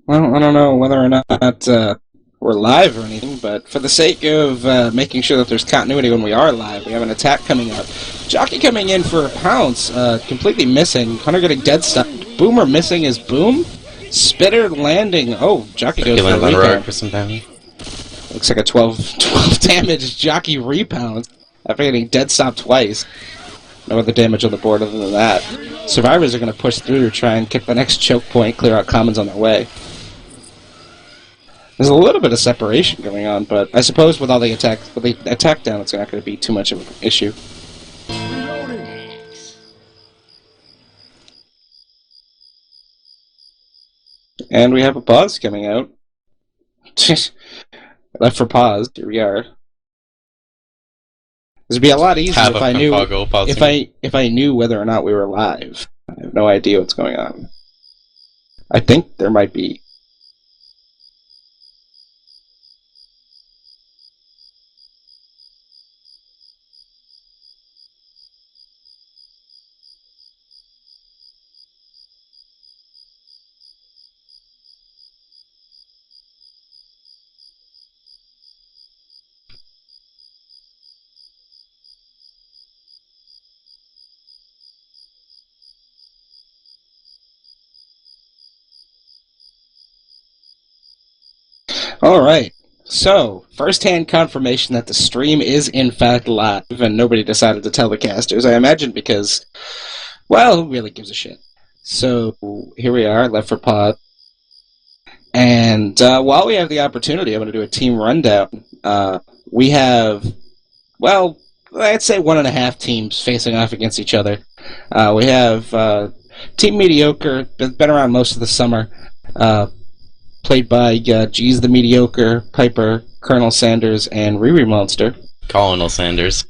Well, I don't know whether or not we're live or anything, but for the sake of making sure that there's continuity when we are live, we have an attack coming up. Jockey coming in for a pounce, completely missing. Hunter getting dead stuck. Boomer missing his boom. Spitter landing. Oh, Jockey goes for a rebound. For some damage. Looks like a 12 damage Jockey rebound after getting dead stopped twice. No other damage on the board other than that. Survivors are going to push through to try and kick the next choke point, clear out commons on their way. There's a little bit of separation going on, but I suppose with all the attack down, it's not going to be too much of an issue. And we have a pause coming out. Left for pause. Here we are. This would be a lot easier if I knew whether or not we were live. I have no idea what's going on. I think there might be. Alright, so, first-hand confirmation that the stream is in fact live, and nobody decided to tell the casters, I imagine because, well, who really gives a shit? So, here we are, left for pod. And while we have the opportunity, I'm going to do a team rundown. We have, well, I'd say 1.5 teams facing off against each other. We have Team Mediocre, been around most of the summer, played by G's the Mediocre, Piper, Colonel Sanders, and Riri Monster. Colonel Sanders.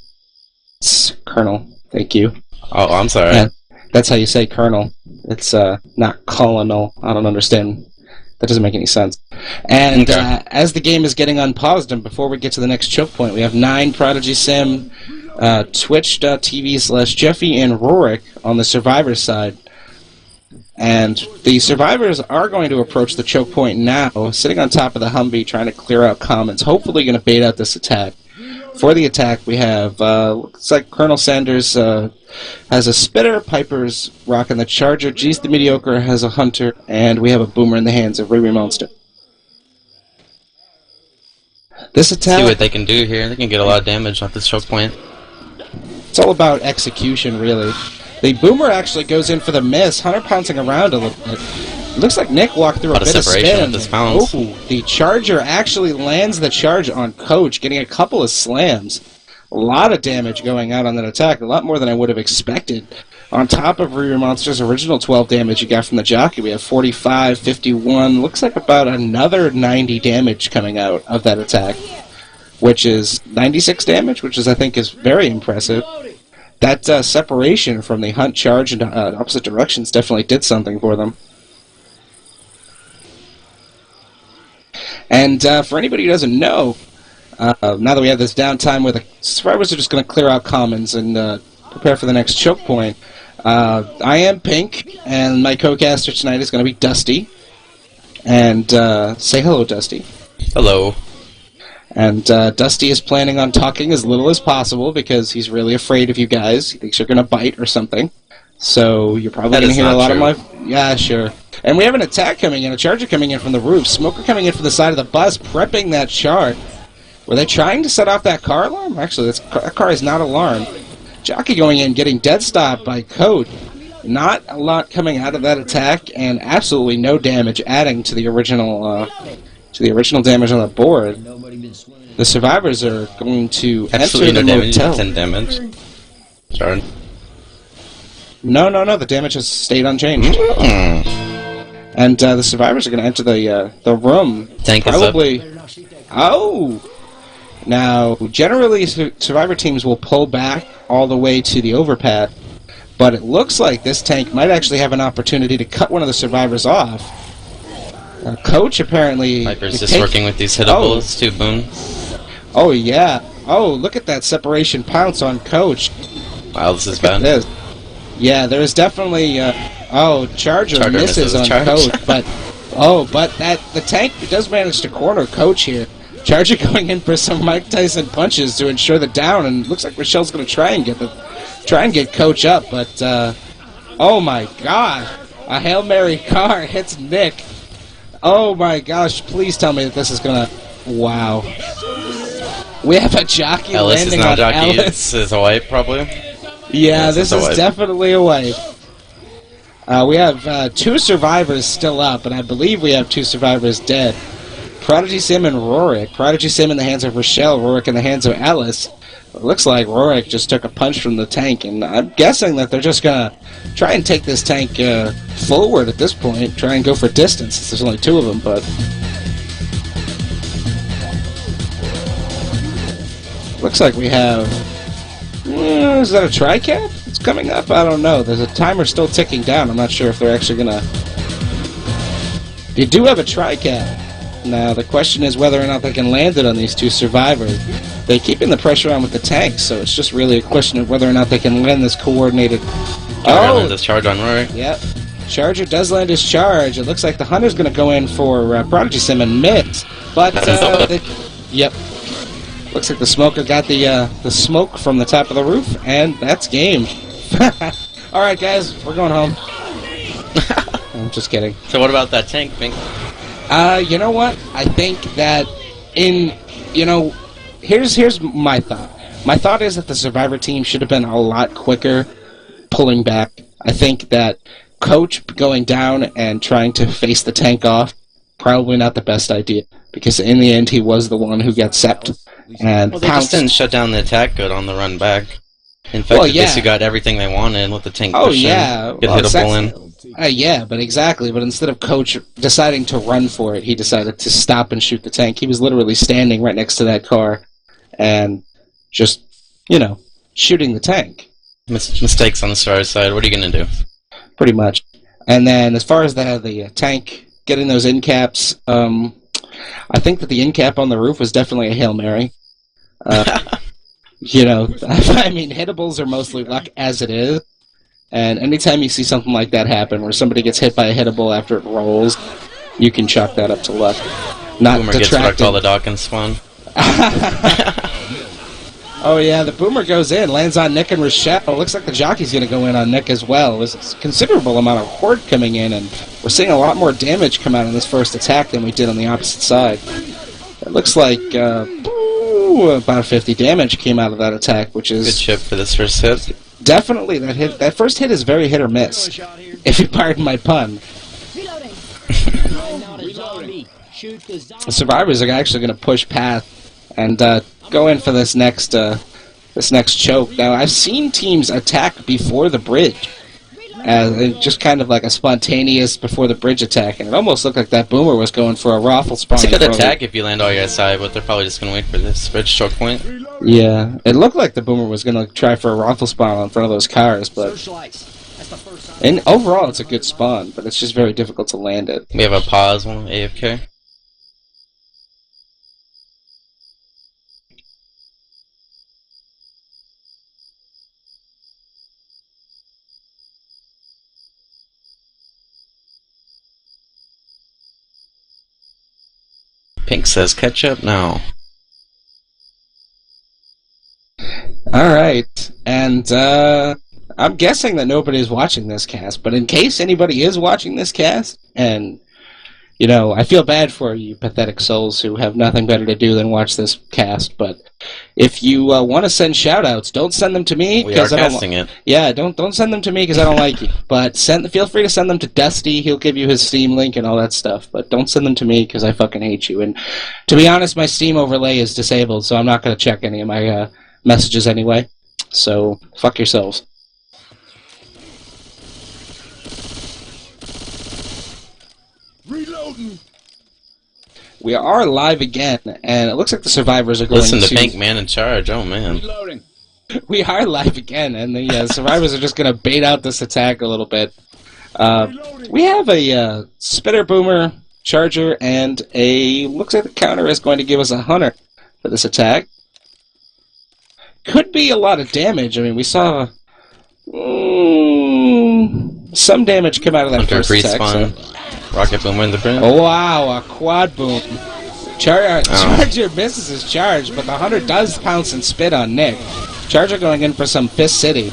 It's Colonel, thank you. Oh, I'm sorry. Yeah, that's how you say Colonel. It's not Colonel. I don't understand. That doesn't make any sense. And okay. As the game is getting unpaused, and before we get to the next choke point, we have 9 Prodigy Sim, Twitch.tv/Jeffy, and Rorik on the Survivor side. And the Survivors are going to approach the choke point now, sitting on top of the Humvee, trying to clear out commons, hopefully going to bait out this attack. For the attack, we have, looks like Colonel Sanders has a Spitter, Piper's rocking the Charger, G's the Mediocre has a Hunter, and we have a Boomer in the hands of Riri Monster. This attack... See what they can do here. They can get a lot of damage off this choke point. It's all about execution, really. The Boomer actually goes in for the miss. Hunter pouncing around a little bit. Looks like Nick walked through a bit of spin. Oh, the Charger actually lands the charge on Coach, getting a couple of slams. A lot of damage going out on that attack, a lot more than I would have expected. On top of Riri Monster's original 12 damage you got from the Jockey, we have 45, 51, looks like about another 90 damage coming out of that attack, which is 96 damage, which is I think is very impressive. That separation from the Hunt charge in opposite directions definitely did something for them. And for anybody who doesn't know, now that we have this downtime where the Survivors are just going to clear out commons and prepare for the next choke point, I am Pink, and my co-caster tonight is going to be Dusty. And say hello, Dusty. Hello. And Dusty is planning on talking as little as possible because he's really afraid of you guys. He thinks you're going to bite or something. So you're probably going to hear a lot of my... Yeah, sure. And we have an attack coming in, a Charger coming in from the roof, Smoker coming in from the side of the bus, prepping that charge. Were they trying to set off that car alarm? Actually, that car is not alarmed. Jockey going in, getting dead stopped by Code. Not a lot coming out of that attack, and absolutely no damage, adding to the original damage on the board. The Survivors are going to enter the motel. 10 damage. Sorry. No, the damage has stayed unchanged. And the Survivors are going to enter the room. Tank probably. Is up. Oh! Now, generally, Survivor teams will pull back all the way to the overpath, but it looks like this tank might actually have an opportunity to cut one of the Survivors off. Coach apparently... Piper's just working with these hittables, too, Boone. Oh, yeah. Oh, look at that separation pounce on Coach. Wow, this is bad. Yeah, there's definitely... Charger misses on Coach, but Oh, but the tank does manage to corner Coach here. Charger going in for some Mike Tyson punches to ensure the down, and looks like Michelle's going to try and get Coach up, but oh my God, a Hail Mary car hits Nick. Oh my gosh, please tell me that this is going to... Wow. We have a jockey Ellis landing is not on jockey. Ellis. This is a wipe, probably. Yeah, this is definitely a wipe. We have 2 survivors still up, and I believe we have 2 survivors dead. Prodigy Sim and Rorik. Prodigy Sim in the hands of Rochelle, Rorik in the hands of Ellis. It looks like Rorik just took a punch from the tank, and I'm guessing that they're just going to try and take this tank forward at this point, try and go for distance, since there's only 2 of them, but... Looks like we have... is that a tri-cap? It's coming up? I don't know. There's a timer still ticking down. I'm not sure if they're actually going to... You do have a tri-cap. Now, the question is whether or not they can land it on these 2 survivors. They're keeping the pressure on with the tanks, so it's just really a question of whether or not they can land this coordinated... Charger lands his charge on Rorik. Yep. Charger does land his charge. It looks like the Hunter's going to go in for Prodigy Sim and miss. But, yep. Looks like the smoker got the smoke from the top of the roof, and that's game. Alright, guys, we're going home. I'm just kidding. So what about that tank, Pink? You know what? I think that here's my thought. My thought is that the Survivor team should have been a lot quicker pulling back. I think that Coach going down and trying to face the tank off, probably not the best idea, because in the end he was the one who got sepped. And they just didn't shut down the attack good on the run back. In fact, they basically got everything they wanted and let the tank push in, get hittable in. Yeah, but exactly. But instead of Coach deciding to run for it, he decided to stop and shoot the tank. He was literally standing right next to that car and just, shooting the tank. Mistakes on the Survivor side. What are you going to do? Pretty much. And then as far as the tank getting those end caps, I think that the end cap on the roof was definitely a Hail Mary. I mean, hittables are mostly luck as it is. And anytime you see something like that happen, where somebody gets hit by a hittable after it rolls, you can chalk that up to luck. Not Boomer gets what I call the Dawkins spawn. Oh yeah, the Boomer goes in, lands on Nick and Rochelle. Looks like the jockey's going to go in on Nick as well. There's a considerable amount of horde coming in, and we're seeing a lot more damage come out in this first attack than we did on the opposite side. It looks like about 50 damage came out of that attack, which is... Good chip for this first hit. Definitely, that first hit is very hit or miss, if you pardon my pun. The survivors are actually going to push past and go in for this next choke. Now, I've seen teams attack before the bridge, just kind of like a spontaneous before the bridge attack, and it almost looked like that Boomer was going for a raffle spawn. It's a good attack if you land all your SI, but they're probably just going to wait for this bridge choke point. Yeah, it looked like the Boomer was going to try for a raffle spawn in front of those cars, but... And overall, it's a good spawn, but it's just very difficult to land it. We have a pause, one AFK. Pink says catch up now. Alright, and I'm guessing that nobody's watching this cast, but in case anybody is watching this cast, and, I feel bad for you pathetic souls who have nothing better to do than watch this cast, but if you want to send shoutouts, don't send them to me. We are casting it. Yeah, don't send them to me because I don't like you, but feel free to send them to Dusty. He'll give you his Steam link and all that stuff, but don't send them to me because I fucking hate you, and to be honest, my Steam overlay is disabled, so I'm not going to check any of my messages anyway, so fuck yourselves. Reloading. We are live again, and it looks like the survivors are going to... Listen to Pink Man in charge, oh man. Reloading. We are live again, and the survivors are just going to bait out this attack a little bit. We have a Spitter Boomer, Charger, and looks like the counter is going to give us a Hunter for this attack. Could be a lot of damage. I mean, we saw some damage come out of that Hunter first attack. respawn. Rocket Boomer in the print. Oh, wow, a quad boom. Charger misses his charge, but the Hunter does pounce and spit on Nick. Charger going in for some Fist City.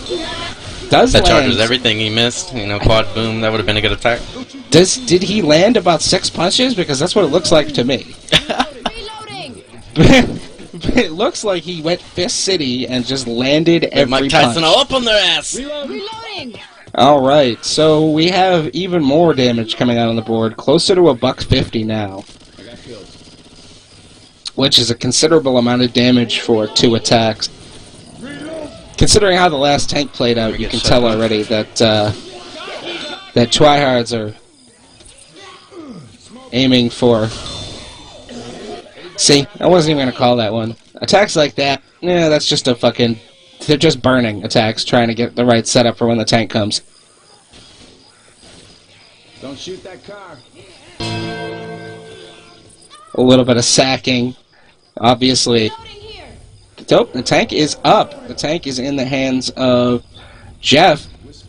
That charges everything he missed. You know, quad boom, that would have been a good attack. Did he land about 6 punches? Because that's what it looks like to me. It looks like he went Fist City and just landed every Mike Tyson punch. all up on their ass. Reloading. All right, so we have even more damage coming out on the board, closer to $150 now, which is a considerable amount of damage for 2 attacks. Considering how the last tank played out, you can tell already that that tryhards are aiming for. See, I wasn't even gonna call that one. Attacks like that, yeah, that's just a fucking. They're just burning attacks, trying to get the right setup for when the tank comes. Don't shoot that car. A little bit of sacking, obviously. Dope, the tank is up. The tank is in the hands of Jeff,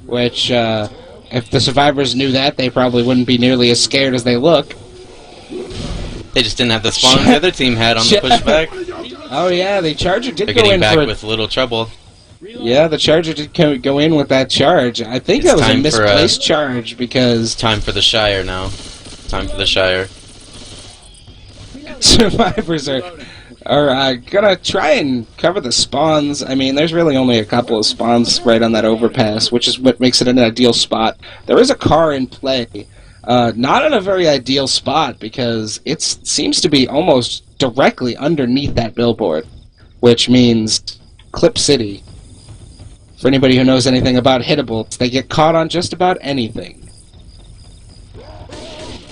which, if the survivors knew that, they probably wouldn't be nearly as scared as they look. They just didn't have the spawn the other team had on the pushback. Oh yeah, the Charger did They're go getting in back for with little trouble. Yeah, the Charger did go in with that charge. I think that was a misplaced charge because... Time for the Shire now. Time for the Shire. Survivors are gonna try and cover the spawns. I mean, there's really only a couple of spawns right on that overpass, which is what makes it an ideal spot. There is a car in play. Not in a very ideal spot because it seems to be almost directly underneath that billboard, which means Clip City. For anybody who knows anything about hittables, they get caught on just about anything.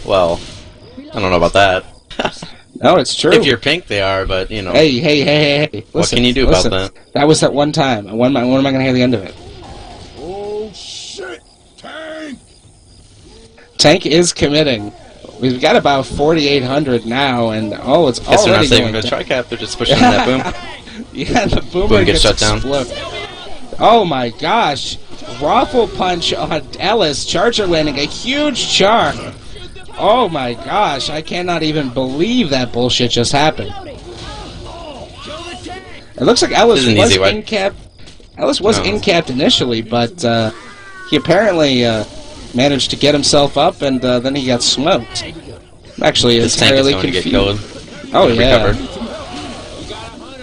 Well, I don't know about that. No, it's true. If you're pink, they are, but, you know. Hey. Listen, what can you do about that? That was that one time. When am I going to hear the end of it? Oh, shit! Tank! Tank is committing. We've got about 4,800 now, and it's already going down. Guess they're not saving the tri-cap, they're just pushing that boom. Yeah, the boomer Boom gets shut down. Oh my gosh. Raffle punch on Ellis. Charger landing a huge char. Oh my gosh. I cannot even believe that bullshit just happened. It looks like Ellis was in-capped. Ellis was in-capped initially, but he apparently managed to get himself up, and then he got smoked. Actually, it's fairly confused. Oh yeah. Recovered.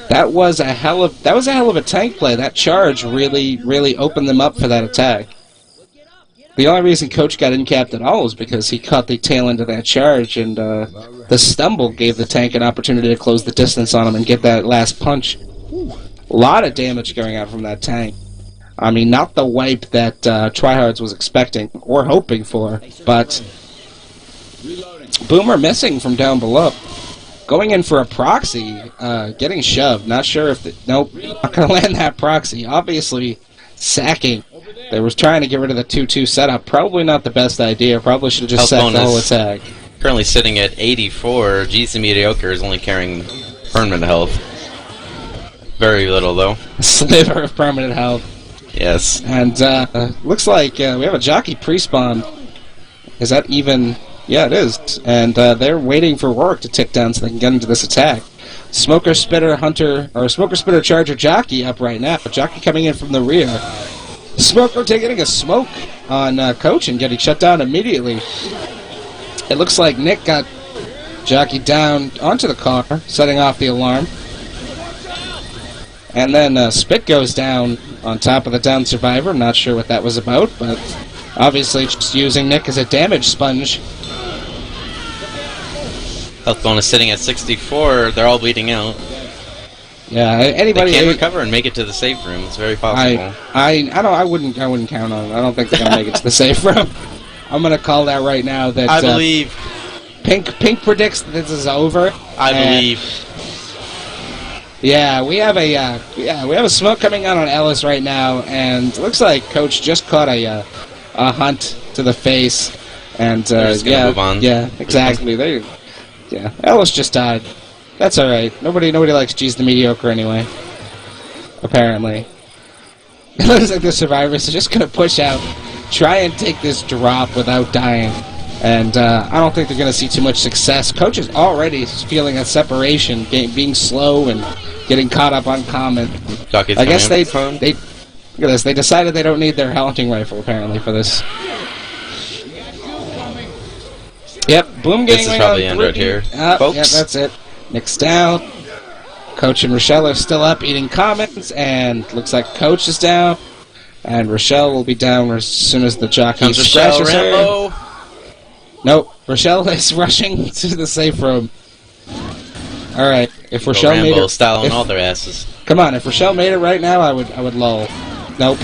That was a hell of a tank play. That charge really opened them up for that attack. The only reason Coach got in-capped at all is because he caught the tail end of that charge, and the stumble gave the tank an opportunity to close the distance on him and get that last punch. A lot of damage going out from that tank. I mean, not the wipe that Tryhards was expecting or hoping for, but Boomer missing from down below. Going in for a proxy, getting shoved. Not sure if... Nope, not going to land that proxy. Obviously, sacking. They was trying to get rid of the 2-2 setup. Probably not the best idea. Probably should have just sacked the whole attack. Currently sitting at 84. GC Mediocre is only carrying permanent health. Very little, though. A sliver of permanent health. Yes. And looks like we have a jockey pre-spawn. Is that even... Yeah, it is. And they're waiting for Rourke to tick down so they can get into this attack. Smoker Spitter Hunter, or Smoker Spitter Charger Jockey up right now. Jockey coming in from the rear. Smoker taking a smoke on Coach and getting shut down immediately. It looks like Nick got Jockey down onto the car, setting off the alarm. And then Spit goes down on top of the down survivor. I'm not sure what that was about, but obviously just using Nick as a damage sponge. Health bonus sitting at 64. They're all bleeding out. Yeah, anybody they can recover and make it to the safe room. It's very possible. I wouldn't count on it. I don't think they're gonna make it to the safe room. I'm gonna call that right now. That I believe. Pink predicts that this is over. I believe. Yeah, we have a smoke coming out on Ellis right now, and it looks like Coach just caught a hunt to the face, and move on. Yeah, exactly. Yeah, Ellis just died. That's all right. Nobody likes G's the Mediocre anyway. Apparently, it looks like the survivors are just gonna push out, try and take this drop without dying. And I don't think they're going to see too much success. Coach is already feeling a separation, being slow and getting caught up on comment. I guess they look at this. They decided they don't need their hunting rifle apparently for this. Yep, boom gang. This is probably end right here, folks. Yep, that's it. Nick's down. Coach and Rochelle are still up eating comments, and looks like Coach is down, and Rochelle will be down as soon as the jockey scratches her. Nope, Rochelle is rushing to the safe room. All right, if Rochelle made it, styling all their asses. Come on, if Rochelle made it right now, I would lull. Nope,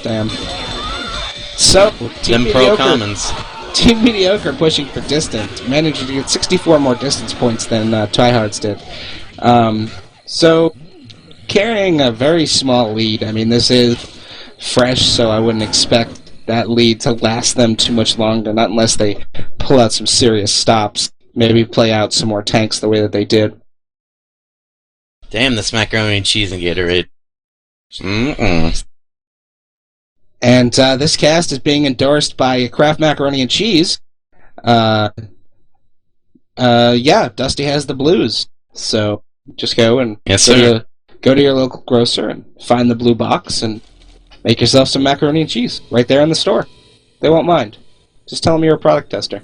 damn. So Team Mediocre pushing for distance, managing to get 64 more distance points than Tryhards did. So carrying a very small lead. I mean, this is fresh, so I wouldn't expect that lead to last them too much longer, not unless they pull out some serious stops. Maybe play out some more tanks the way that they did. Damn, this macaroni and cheese and Gatorade. And this cast is being endorsed by Kraft Macaroni and Cheese. Yeah, Dusty has the blues. So just go and go to your local grocer and find the blue box and make yourself some macaroni and cheese right there in the store. They won't mind. Just tell them you're a product tester.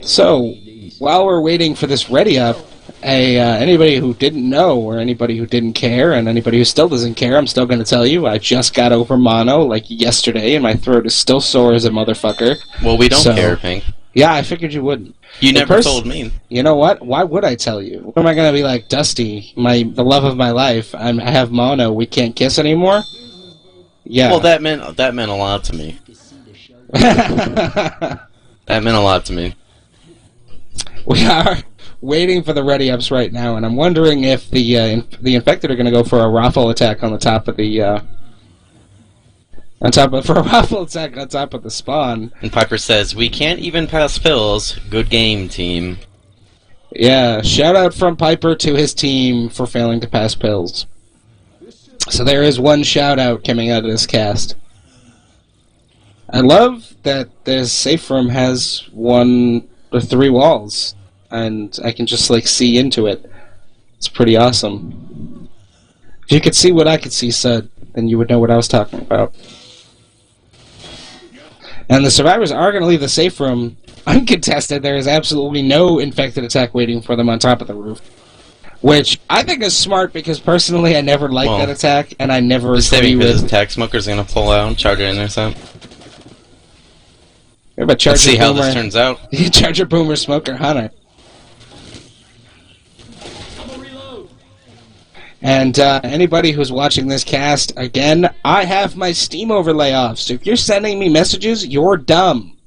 So, while we're waiting for this ready up, anybody who didn't know, or anybody who didn't care, and anybody who still doesn't care, I'm still going to tell you, I just got over mono, like yesterday, and my throat is still sore as a motherfucker. Well, we don't care, Pink. Yeah, I figured you wouldn't. You never told me. You know what? Why would I tell you? What am I going to be like, Dusty, the love of my life, I have mono, we can't kiss anymore? Yeah. Well, that meant a lot to me. That meant a lot to me. We are waiting for the ready-ups right now, and I'm wondering if the infected are going to go for a raffle attack on the top of the the spawn. And Piper says, "We can't even pass pills. Good game, team." Yeah, shout out from Piper to his team for failing to pass pills. So there is one shout out coming out of this cast. I love that this safe room has 1 or 3 walls, and I can just like see into it. It's pretty awesome. If you could see what I could see, Sud, then you would know what I was talking about. And the survivors are going to leave the safe room uncontested. There is absolutely no infected attack waiting for them on top of the roof. Which I think is smart, because personally I never liked that attack, and I never agree with... His attack smoker's going to pull out, charger intercept. Let's see how this turns out. Charger Boomer Smoker Hunter. And anybody who's watching this cast, again, I have my Steam overlay off, so if you're sending me messages, you're dumb.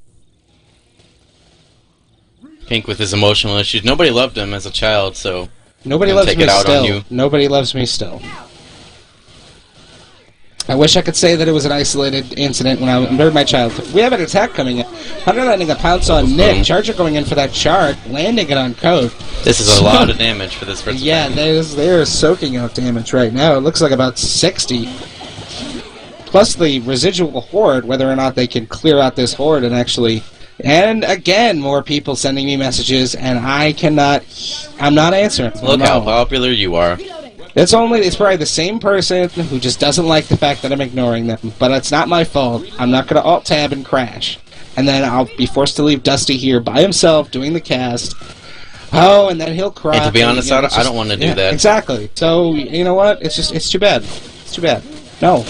Pink with his emotional issues. Nobody loved him as a child, so... Nobody loves me still. Nobody loves me still. I wish I could say that it was an isolated incident when I during my childhood. We have an attack coming in. Hunter landing a pounce on Nick. Charger going in for that charge, landing it on Code. This is a lot of damage for this person. Yeah, they're soaking out damage right now. It looks like about 60. Plus the residual horde, whether or not they can clear out this horde and actually... And again, more people sending me messages, and I'm not answering. Look how popular you are. It's probably the same person who just doesn't like the fact that I'm ignoring them, but it's not my fault. I'm not going to alt-tab and crash. And then I'll be forced to leave Dusty here by himself doing the cast. Oh, and then he'll cry. And to be honest, I don't want to do that. Exactly. So, you know what? It's too bad. It's too bad. No.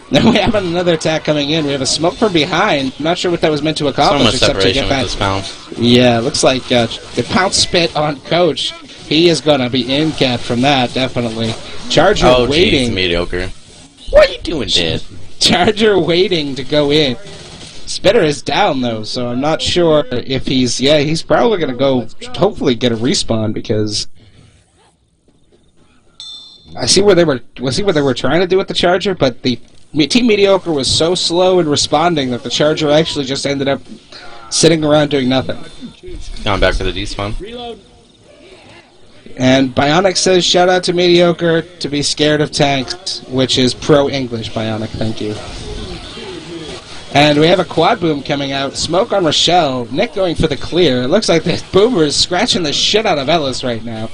Now we have another attack coming in. We have a smoke from behind. I'm not sure what that was meant to accomplish. So much separation with this pounce. Yeah, looks like the pounce spit on Coach. He is going to be in-capped from that, definitely. Charger waiting. Geez, mediocre. What are you doing, Dad? Charger waiting to go in. Spitter is down, though, so I'm not sure if he's... Yeah, he's probably going to go, hopefully, get a respawn, because... I see what they were trying to do with the Charger, but the Team Mediocre was so slow in responding that the Charger actually just ended up sitting around doing nothing. Going back for the despawn. Reload. And Bionic says, shout out to Mediocre to be scared of tanks, which is pro-English, Bionic, thank you. And we have a quad boom coming out. Smoke on Rochelle. Nick going for the clear. It looks like the boomer is scratching the shit out of Ellis right now.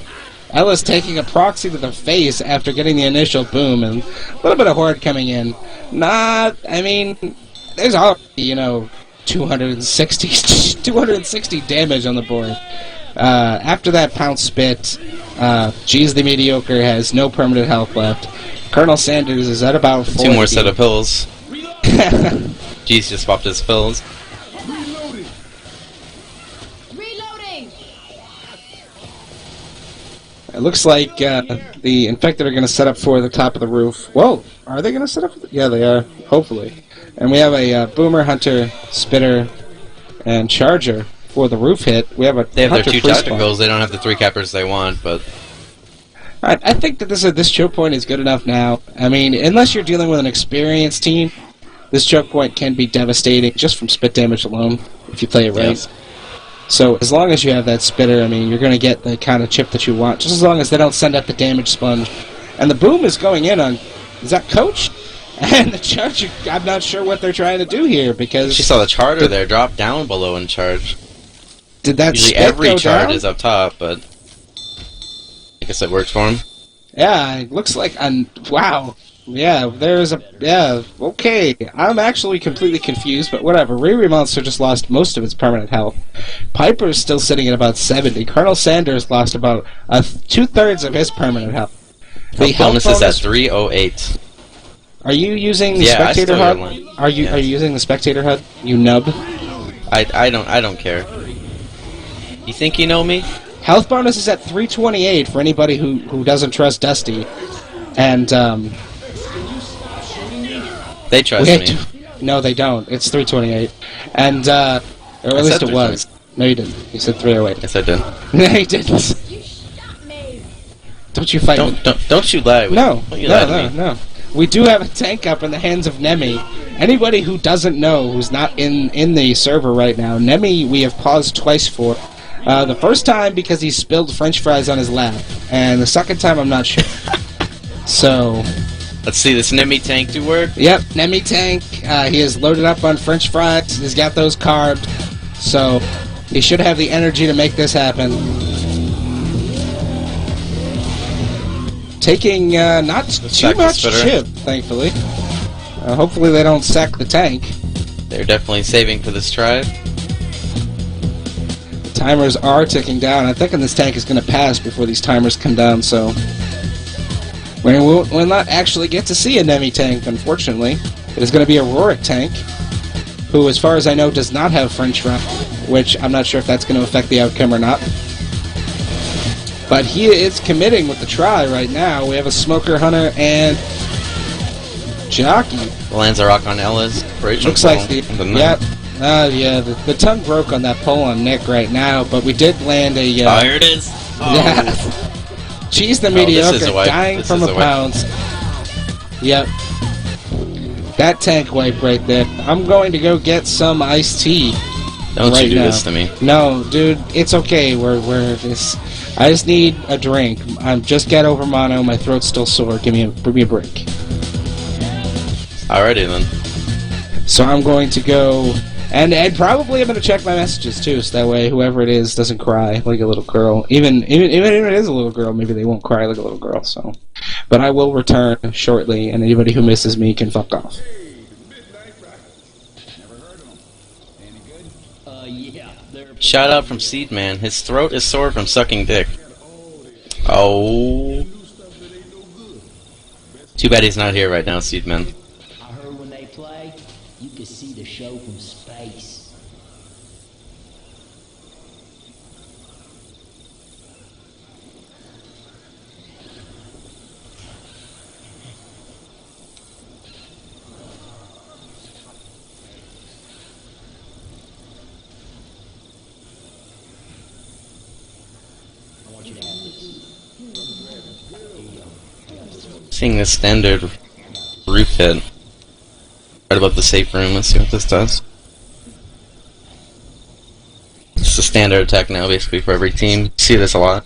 Ellis taking a proxy to the face after getting the initial boom. And a little bit of horde coming in. I mean, there's already, 260 damage on the board. After that pounce spit, G's the Mediocre has no permanent health left. Colonel Sanders is at about 40. 2 more set of pills. G's just popped his pills. Reloading. It looks like the infected are going to set up for the top of the roof. Whoa, are they going to set up? Yeah, they are. Hopefully. And we have a Boomer, Hunter, Spitter, and Charger for the roof hit. We have They have their 2 tacticals. They don't have the 3 cappers they want, but I think that this choke point is good enough now. I mean, unless you're dealing with an experienced team, this choke point can be devastating just from spit damage alone if you play it right. Yes. So as long as you have that Spitter, I mean, you're going to get the kind of chip that you want, just as long as they don't send up the damage sponge. And the boom is going in on, is that Coach? And the Charger, I'm not sure what they're trying to do here, because... She saw the Charger there drop down below in charge. Did that Usually every charge is up top, but I guess it works for him. Yeah, it looks like... wow. Yeah, there's a... Yeah, okay. I'm actually completely confused, but whatever. Riri Monster just lost most of its permanent health. Piper's still sitting at about 70. Colonel Sanders lost about 2/3 of his permanent health. The health bonus is at 308. Are you using the spectator HUD? Are you using the spectator HUD? You nub. I don't care. You think you know me? Health bonus is at 328 for anybody who doesn't trust Dusty, and they trust me. No, they don't. It's 328, and or at least it was. No, you didn't. You said 308. Yes, I did. No, you didn't. Don't you fight me. Don't you lie. No. We do have a tank up in the hands of Nemi. Anybody who doesn't know, who's not in the server right now, Nemi we have paused twice for. The first time because he spilled French fries on his lap, and the second time I'm not sure. So... Let's see this Nemi tank do work. Yep, Nemi tank. He is loaded up on French fries. He's got those carbs. So he should have the energy to make this happen. Taking not too much chip, thankfully. Hopefully they don't sack the tank. They're definitely saving for this try. Timers are ticking down. I'm thinking this tank is going to pass before these timers come down, so... We'll not actually get to see a Nemi tank, unfortunately. It is going to be a Rorik tank, who, as far as I know, does not have French fry, which I'm not sure if that's going to affect the outcome or not. But he is committing with the try right now. We have a Smoker, Hunter, and... Jockey. Lands a rock on Ella's. Looks like the... the tongue broke on that pull on Nick right now, but we did land a... here it is. Oh. Yeah. She's the Mediocre, dying from a pounce. Yep. That tank wipe right there. I'm going to go get some iced tea. Don't you do this to me. No, dude, it's okay. I just need a drink. I'm just got over mono. My throat's still sore. Give me a break. Alrighty then. So I'm going to go, and probably I'm going to check my messages too, so that way whoever it is doesn't cry like a little girl. Even if it is a little girl, maybe they won't cry like a little girl. So, but I will return shortly, and anybody who misses me can fuck off. Shout out from Seedman. His throat is sore from sucking dick. Oh. Too bad he's not here right now, Seedman. I heard when they play, you can see the show from space. Seeing the standard roof hit right above the safe room. Let's see what this does. It's a standard attack now, basically, for every team. You see this a lot.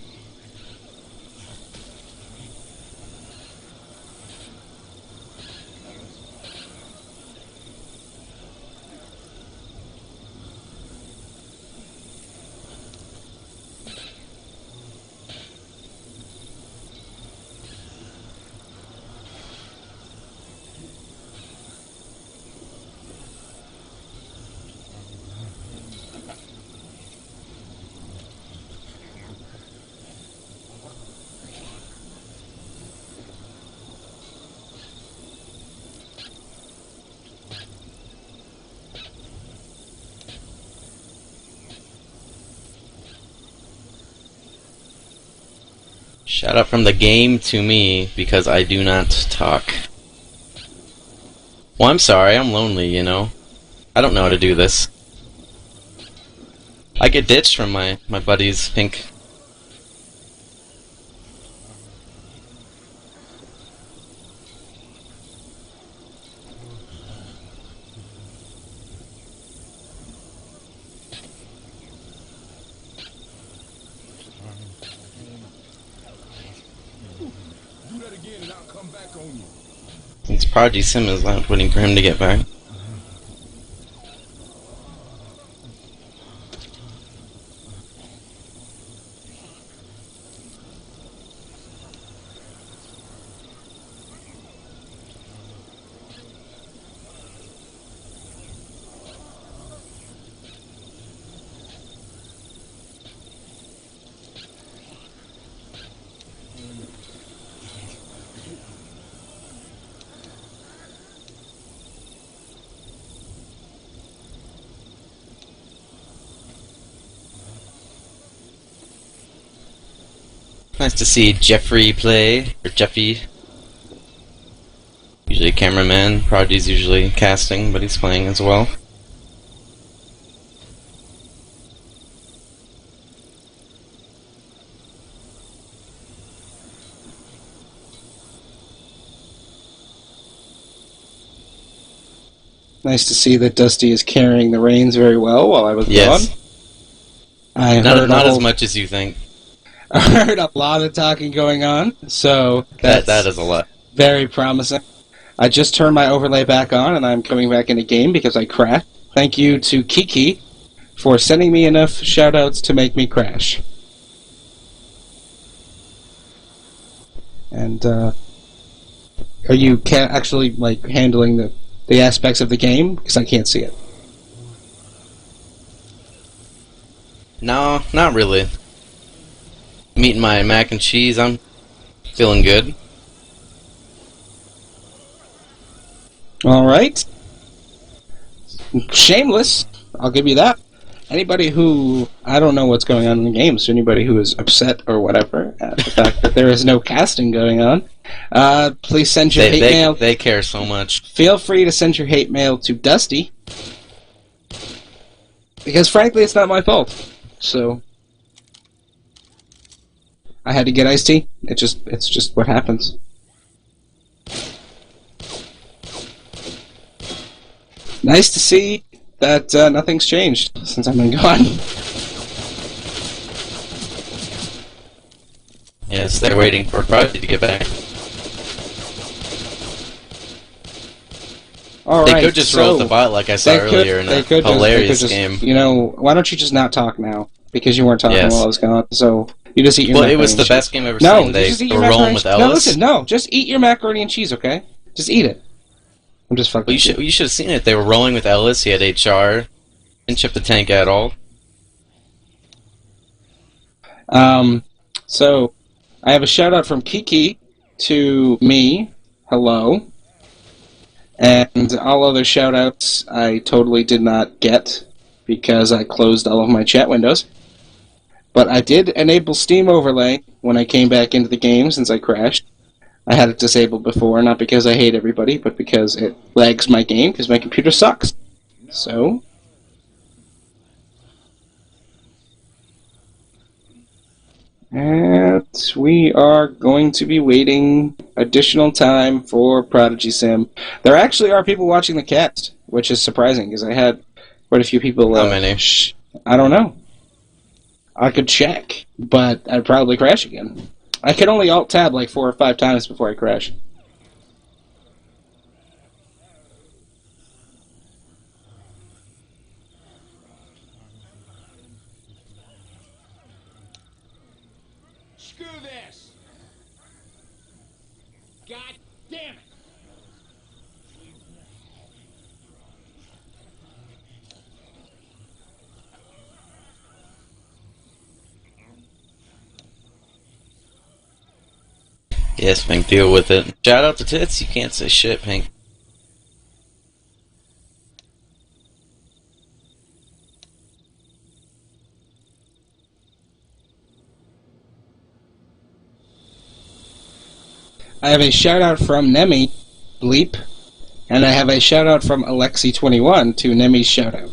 Shout out from the game to me, because I do not talk. Well, I'm sorry, I'm lonely, you know? I don't know how to do this. I get ditched from my buddies, Pink. Do that again and I'll come back on you. It's Prodigy Sim is not waiting for him to get back. Nice to see Jeffrey play, or Jeffy. Usually cameraman, Prodigy's usually casting, but he's playing as well. Nice to see that Dusty is carrying the reins very well while I was gone. Not as much as you think. I heard a lot of talking going on, so that is a lot. Very promising. I just turned my overlay back on, and I'm coming back into game because I crashed. Thank you to Kiki for sending me enough shoutouts to make me crash. And are you actually like handling the aspects of the game? Because I can't see it. No, not really. I'm eating my mac and cheese. I'm feeling good. Alright. Shameless. I'll give you that. Anybody who, I don't know what's going on in the game, so anybody who is upset or whatever at the fact that there is no casting going on, please send your hate mail. They care so much. Feel free to send your hate mail to Dusty. Because frankly, it's not my fault. So I had to get iced tea. It's just what happens. Nice to see that nothing's changed since I've been gone. Yes, they're waiting for Prodigy to get back. They could just roll the bot like I saw earlier in a hilarious game. You know, why don't you just not talk now? Because you weren't talking while I was gone, so you just eat your macaroni it was the cheese. best game I've ever seen. They were rolling with Ellis. No, listen, no, just eat your macaroni and cheese, okay? Just eat it. I'm just fucking. Well, you should have seen it. They were rolling with Ellis. He had HR. Didn't chip the tank at all. So I have a shout out from Kiki to me. Hello. And all other shout outs I totally did not get because I closed all of my chat windows. But I did enable Steam Overlay when I came back into the game since I crashed. I had it disabled before, not because I hate everybody, but because it lags my game, because my computer sucks. So and we are going to be waiting additional time for Prodigy Sim. There actually are people watching the cast, which is surprising, because I had quite a few people... How many? I don't know. I could check, but I'd probably crash again. I could only Alt-Tab like 4 or 5 times before I crash. Screw this! God damn it! Yes, Pink, deal with it. Shout out to Tits, you can't say shit, Pink. I have a shout-out from Nemi, Bleep, and I have a shout-out from Alexi21 to Nemi's shout-out.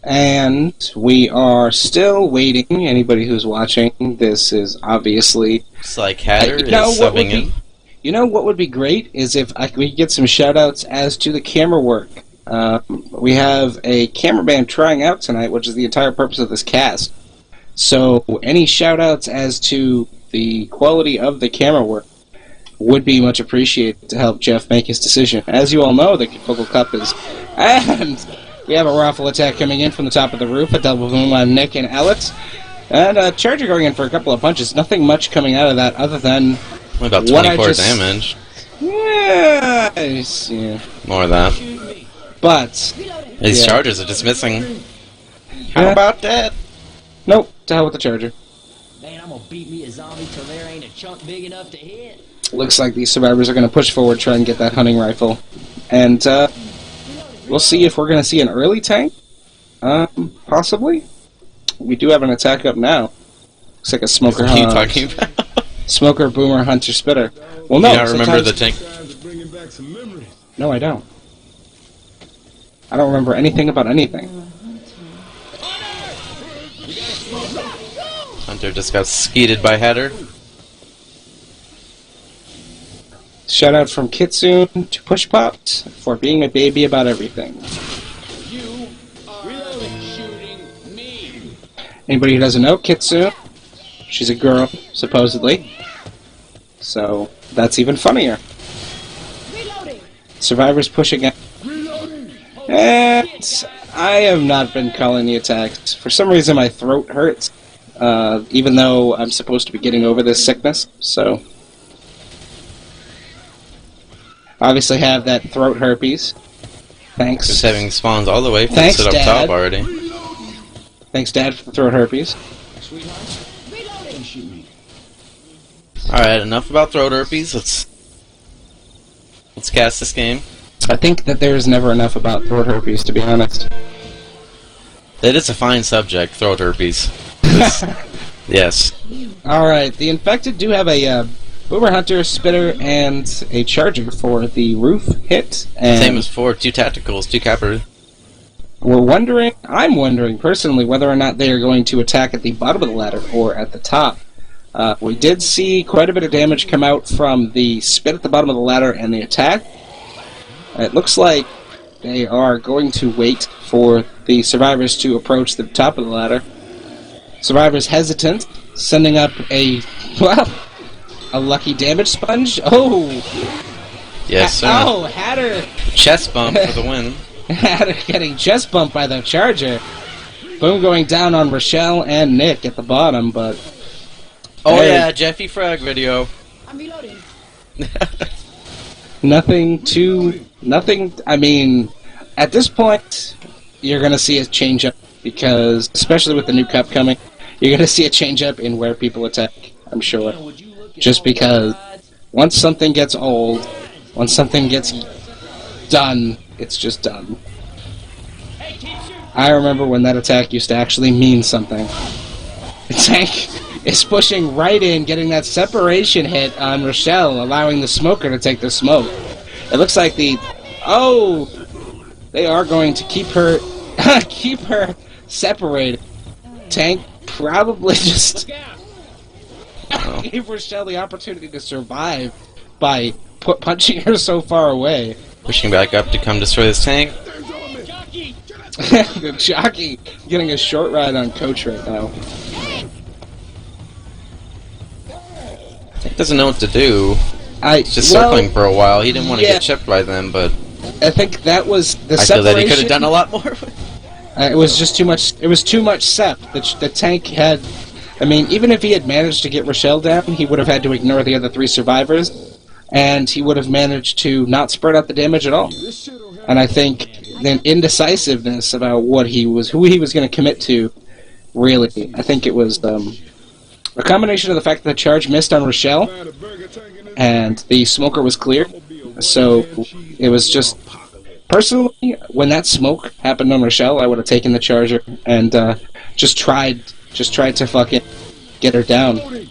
And we are still waiting. Anybody who's watching, this is obviously... It's like Hatter is subbing in. You know what would be great is if we could get some shout-outs as to the camera work. We have a cameraman trying out tonight, which is the entire purpose of this cast. So any shout-outs as to the quality of the camera work would be much appreciated to help Jeff make his decision. As you all know, the Focal Cup is... And... we have a raffle attack coming in from the top of the roof, a double boom on Nick and Alex. And a Charger going in for a couple of punches. Nothing much coming out of that other than... about 24 damage. Yeah. More of that. But... these Chargers are just missing. How about that? Nope. To hell with the Charger. Man, I'm gonna beat me a zombie till there ain't a chunk big enough to hit. Looks like these survivors are going to push forward, try and get that hunting rifle. And, we'll see if we're going to see an early tank. Possibly. We do have an attack up now. Looks like a smoker. What are you talking about? Smoker, boomer, hunter, spitter. Well, no. I remember the tank. No, I don't. I don't remember anything about anything. Hunter just got skeeted by Hatter. Shout out from Kitsune to Push Pops for being a baby about everything. You are shooting me. Anybody who doesn't know, Kitsune, she's a girl, supposedly. So, that's even funnier. Reloading. Survivors push again. And I have not been calling the attacks. For some reason my throat hurts, even though I'm supposed to be getting over this sickness, so... obviously have that throat herpes. Thanks. Just having spawns all the way from Thanks, up Dad. top already. Thanks, Dad, for the throat herpes. Alright, enough about throat herpes. Let's cast this game. I think that there's never enough about throat herpes, to be honest. That is a fine subject, throat herpes. Yes. Alright, the infected do have a boomer, hunter, spitter, and a charger for the roof hit. And same as for 2 tacticals, 2 capper. I'm wondering personally whether or not they are going to attack at the bottom of the ladder or at the top. We did see quite a bit of damage come out from the spit at the bottom of the ladder and the attack. It looks like they are going to wait for the survivors to approach the top of the ladder. Survivors hesitant, sending up a lucky damage sponge. Oh! Yes, sir. Oh, Hatter! Chest bump for the win. Hatter getting chest bumped by the Charger. Boom going down on Rochelle and Nick at the bottom, but... oh yeah, Jeffy Frag video. I'm reloading. Nothing, I mean, at this point, you're going to see a change-up, because, especially with the new cup coming, you're going to see a change-up in where people attack, I'm sure. Just because once something gets old, once something gets done, it's just done. I remember when that attack used to actually mean something. The tank is pushing right in, getting that separation hit on Rochelle, allowing the smoker to take the smoke. It looks like they are going to keep her separated. Tank probably just gave Rochelle the opportunity to survive by punching her so far away. Pushing back up to come destroy this tank. The jockey getting a short ride on Coach right now. Tank doesn't know what to do. He's just circling for a while. He didn't want to get chipped by them, but I think that was the I separation. feel that he could have done a lot more. It was just too much. It was too much sep. The Tank had. I mean, even if he had managed to get Rochelle down, he would have had to ignore the other 3 survivors, and he would have managed to not spread out the damage at all. And I think the indecisiveness about who he was going to commit to, really, I think it was a combination of the fact that the charge missed on Rochelle, and the smoker was clear. So it was just, personally, when that smoke happened on Rochelle, I would have taken the charger and just tried to fucking get her down.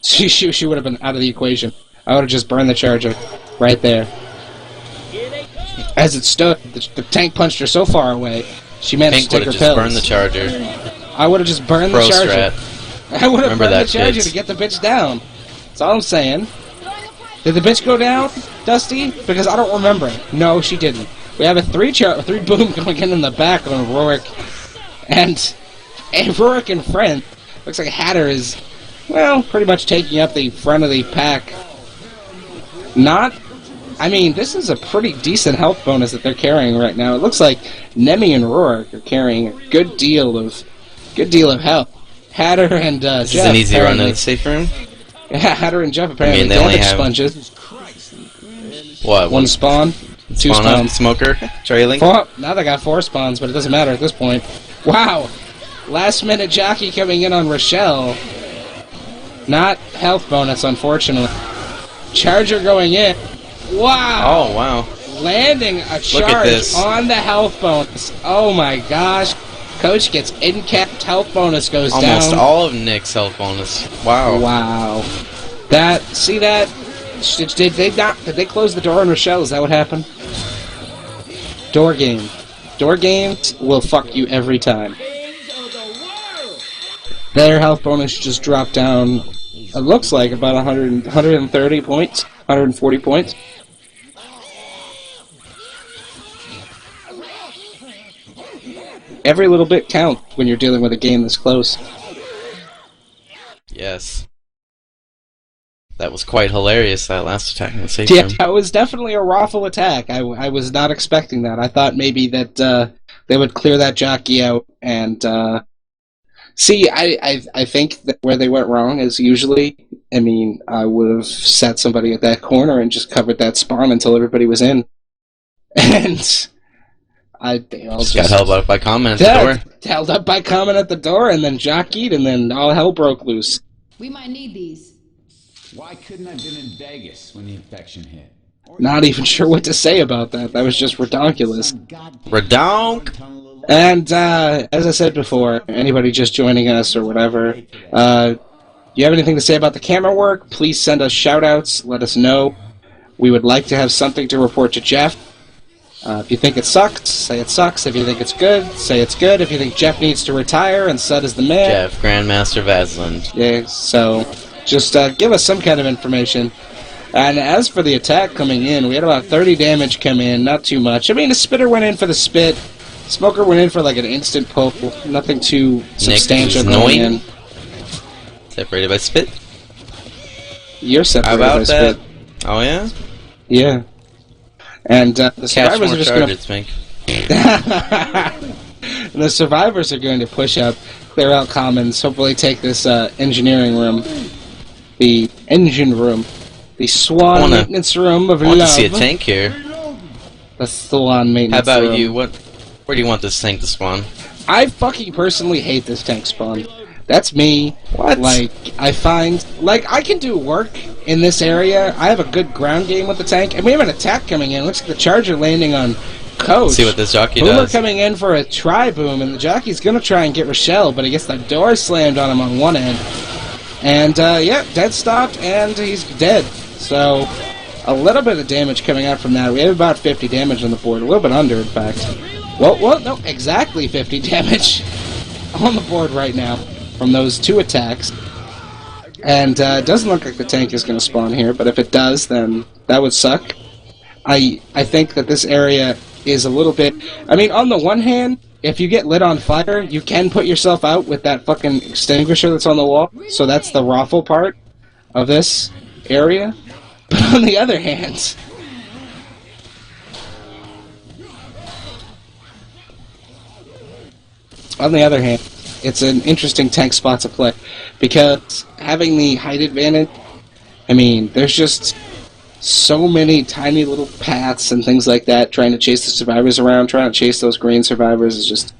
She would have been out of the equation. I would have just burned the charger right there. As it stood, the Tank punched her so far away, she managed to take her pills. Tank would have just burned the charger. I would have just burned the charger. Strat. I would have burned the charger to get the bitch down. That's all I'm saying. Did the bitch go down, Dusty? Because I don't remember. No, she didn't. We have a 3 boom going in the back on Rourke. And Rourke and friend. Looks like Hatter is, well, pretty much taking up the front of the pack. I mean, this is a pretty decent health bonus that they're carrying right now. It looks like Nemi and Rourke are carrying a good deal of health. Hatter and Jeff. This is an easy run in the safe room. Yeah, Hatter and Jeff apparently they only have sponges. What? One spawn, 2 spawns. Smoker trailing. Now they got 4 spawns, but it doesn't matter at this point. Wow, last minute jockey coming in on Rochelle. Not health bonus, unfortunately. Charger going in. Wow. Oh wow. Landing a charge on the health bonus. Oh my gosh. Coach gets in-capped health bonus goes down. Almost all of Nick's health bonus. Wow. Wow. See that? Did they close the door on Rochelle? Is that what happened? Door game. Door games will fuck you every time. Their health bonus just dropped down, it looks like about 130 points, 140 points. Every little bit counts when you're dealing with a game this close. Yes. That was quite hilarious, that last attack in the safe room. Yeah, that was definitely a raffle attack. I was not expecting that. I thought maybe that they would clear that jockey out and... See, I think that where they went wrong is usually... I mean, I would have set somebody at that corner and just covered that spawn until everybody was in. And... they all just got held up by Common at the door. Held up by Common at the door, and then jockeyed, and then all hell broke loose. We might need these. Why couldn't I have been in Vegas when the infection hit? Not even sure what to say about that. That was just redonkulous. Redonk! And, as I said before, anybody just joining us or whatever, you have anything to say about the camera work, please send us shout-outs, let us know. We would like to have something to report to Jeff. If you think it sucks, say it sucks. If you think it's good, say it's good. If you think Jeff needs to retire and Sud is the man... Jeff, Grandmaster Vaseline. Yeah, so just give us some kind of information. And as for the attack coming in, we had about 30 damage come in, not too much. I mean, the spitter went in for the spit. Smoker went in for like an instant pull. Nothing too substantial going in. Separated by spit? You're separated by spit. Oh, yeah? Yeah. And the survivors are just going to... The survivors are going to push up, clear out commons, hopefully take this engineering room. The engine room. The Swan maintenance room of love. I want to see a tank here. The Swan maintenance room. How about you? Where do you want this tank to spawn? I fucking personally hate this tank spawn. That's me. What? Like, I find... Like, I can do work in this area. I have a good ground game with the tank. And we have an attack coming in. Looks like the Charger landing on Coach. Let's see what this jockey Boomer does. coming in for a tri-boom, and the jockey's going to try and get Rochelle, but he gets the door slammed on him on one end. And, yeah, dead stopped, and he's dead. So, a little bit of damage coming out from that. We have about 50 damage on the board. A little bit under, in fact. Well, no, exactly 50 damage on the board right now from those 2 attacks. And it doesn't look like the tank is going to spawn here, but if it does, then that would suck. I think that this area is a little bit... I mean, on the one hand, if you get lit on fire, you can put yourself out with that fucking extinguisher that's on the wall, so that's the raffle part of this area. But on the other hand, it's an interesting tank spot to play, because having the height advantage, I mean, there's just so many tiny little paths and things like that, trying to chase the survivors around, trying to chase those green survivors is just,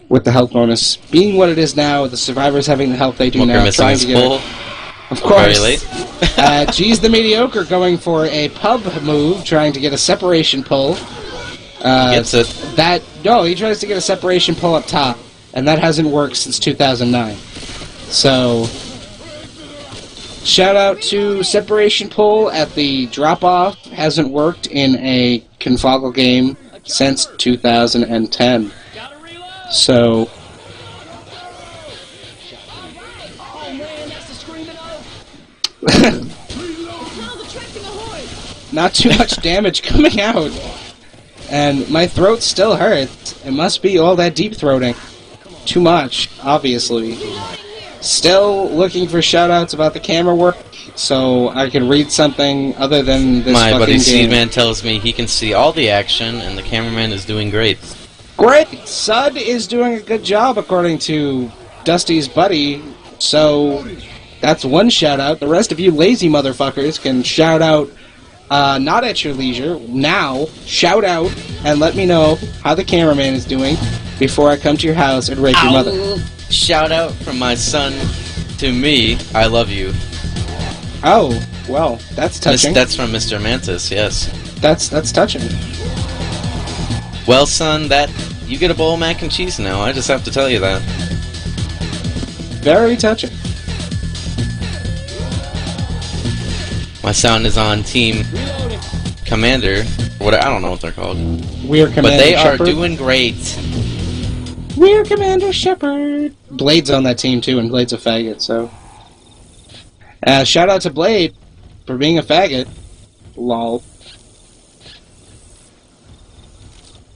with the health bonus being what it is now, the survivors having the health they do now, trying to get it. Of course. Very late. G's the Mediocre going for a pub move, trying to get a separation pull. Gets it. He tries to get a separation pull up top, and that hasn't worked since 2009. So, shout out to separation pull at the drop-off. Hasn't worked in a Confoggle game since 2010. So, not too much damage coming out. And my throat still hurts. It must be all that deep throating. Too much, obviously. Still looking for shoutouts about the camera work, so I can read something other than this My buddy game. Seedman tells me he can see all the action, and the cameraman is doing great. Great! Sud is doing a good job, according to Dusty's buddy, so that's one shout-out. The rest of you lazy motherfuckers can shout out, not at your leisure, now, shout out, and let me know how the cameraman is doing before I come to your house and rape your mother. Shout out from my son to me, I love you. Oh, well, that's touching. That's from Mr. Mantis, yes. That's touching. Well, son, you get a bowl of mac and cheese now. I just have to tell you that. Very touching. My son is on Team Commander. I don't know what they're called. We're Commander But they Shepard. are doing great. We're Commander Shepard. Blade's on that team too, and Blade's a faggot. So, shout out to Blade for being a faggot. Lol.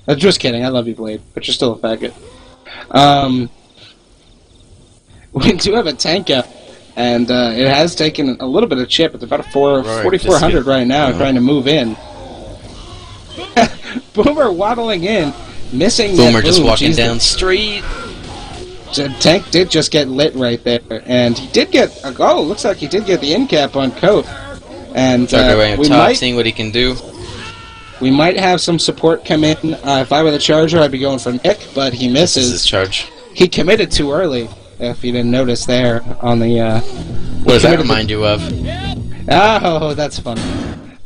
I'm just kidding. I love you, Blade, but you're still a faggot. We do have a tank up, and it has taken a little bit of chip. It's about a 4,400 right now, trying to move in. Boomer waddling in, missing that Boomer just boom. walking Jeez, down street. The tank did just get lit right there, and he did get a goal. Looks like he did get the end cap on Coat. And seeing what he can do. We might have some support come in. If I were the Charger, I'd be going for Nick, but he misses. This is his charge. He committed too early, if you didn't notice there on the... what does that remind you of? Oh, that's fun.